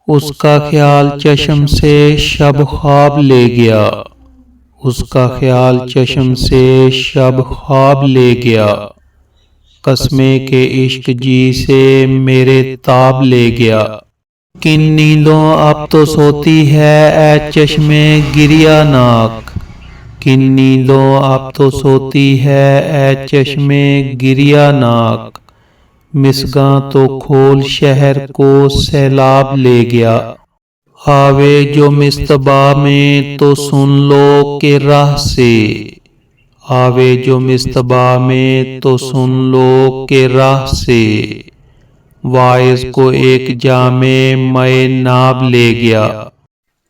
اس کا خیال چشم سے شب خواب لے گیا، اس کا خیال چشم سے شب خواب لے گیا، قسمیں کے عشق جی سے میرے تاب لے گیا۔ کن نیندوں اب تو سوتی ہے اے چشمے گریہ ناک، کن نیندوں اب تو سوتی ہے اے چشمے گریہ ناک، مصگاں تو کھول شہر کو سیلاب لے گیا۔ آوے جو مصطبہ میں تو سن لو کہ راہ سے، آوے جو مصطبہ میں تو سن لو کہ راہ سے، واعظ کو ایک جام مے ناب لے گیا۔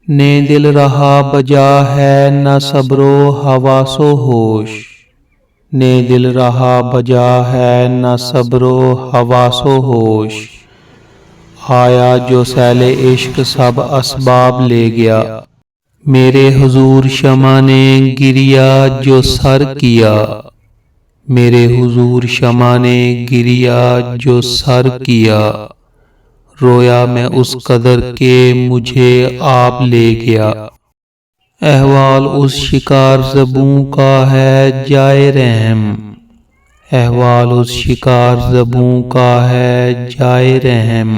نے دل رہا بجا ہے نہ صبر و حواس و ہوش، نے دل رہا بجا ہے نہ صبر و حواس و ہوش، آیا جو سیل عشق سب اسباب لے گیا۔ میرے حضور شمع نے گریہ جو سر کیا، میرے حضور شمع نے گریہ جو سر کیا، رویا میں اس قدر کہ مجھے آپ لے گیا۔ احوال اس شکار زبوں کا ہے جائے رحم، احوال اس شکار زبوں کا ہے جائے رحم،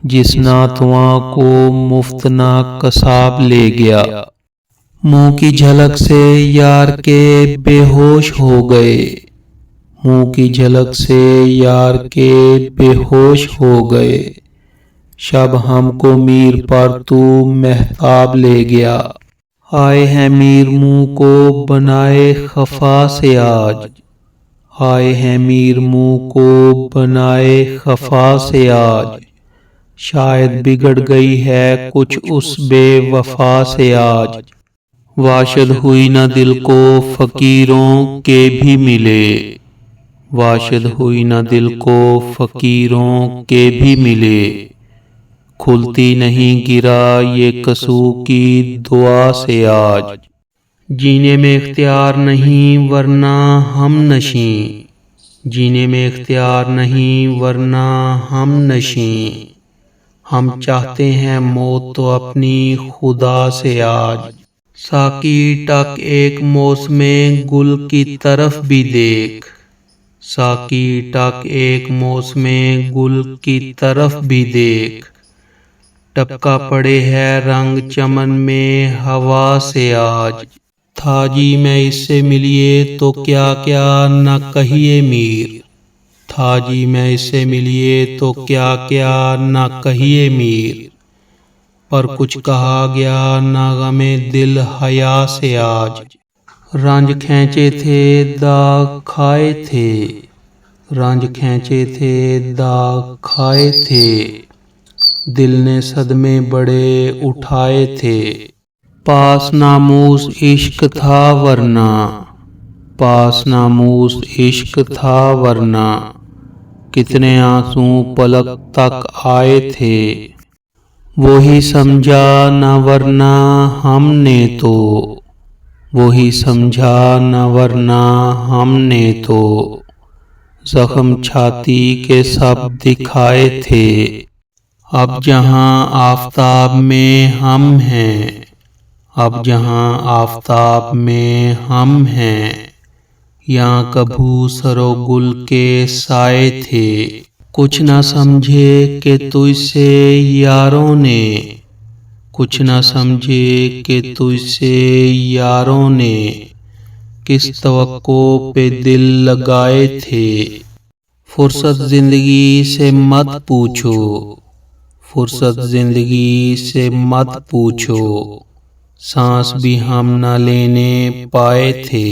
جس ناتواں کو مفت نہ قصاب لے گیا۔ منہ کی جھلک سے یار کے بے ہوش ہو گئے، منہ کی جھلک سے یار کے بے ہوش ہو گئے، شب ہم کو میر پر تو مہتاب لے گیا۔ آئے ہیں میر منہ کو بنائے خفا سے آج، آئے ہیں میر منہ کو بنائے خفا سے آج، شاید بگڑ گئی ہے کچھ اس بے وفا سے آج۔ واشد ہوئی نہ دل کو فقیروں کے بھی ملے، واشد ہوئی نہ دل کو فقیروں کے بھی ملے، کھلتی نہیں گرا یہ کسو کی دعا سے آج۔ جینے میں اختیار نہیں ورنہ ہم نشیں، جینے میں اختیار نہیں ورنہ ہم نشیں، ہم چاہتے ہیں موت تو اپنی خدا سے آج۔ ساقی ٹک ایک موسم گل کی طرف بھی دیکھ، ساقی ٹک ایک موسم گل کی طرف بھی دیکھ، ٹپکا پڑے ہے رنگ چمن میں ہوا سے آج۔ تھا جی میں اس سے ملیے تو کیا کیا نہ کہیے میر، تھا جی میں اس سے ملیے تو کیا کیا نہ کہیے میر، پر کچھ کہا گیا نہ غم دل حیا سے آج۔ رنج کھینچے تھے داغ کھائے تھے، رنج کھینچے تھے داغ کھائے تھے، دل نے صدمے بڑے اٹھائے تھے، پاس ناموس عشق تھا ورنہ، پاس ناموس عشق تھا ورنہ، کتنے آنسوں پلک تک آئے تھے، وہی سمجھا نہ ورنہ ہم نے تو، وہی سمجھا نہ ورنہ ہم نے تو، زخم چھاتی کے سب دکھائے تھے، اب جہاں آفتاب میں ہم ہیں، اب جہاں آفتاب میں ہم ہیں، یہاں کبھو سر و گل کے سائے تھے، کچھ نہ سمجھے کہ تجھ سے یاروں نے، کچھ نہ سمجھے کہ تجھ سے یاروں نے، کس توقع پہ دل لگائے تھے، فرصت زندگی سے مت پوچھو، فرصت زندگی سے مت پوچھو، سانس بھی ہم نہ لینے پائے تھے۔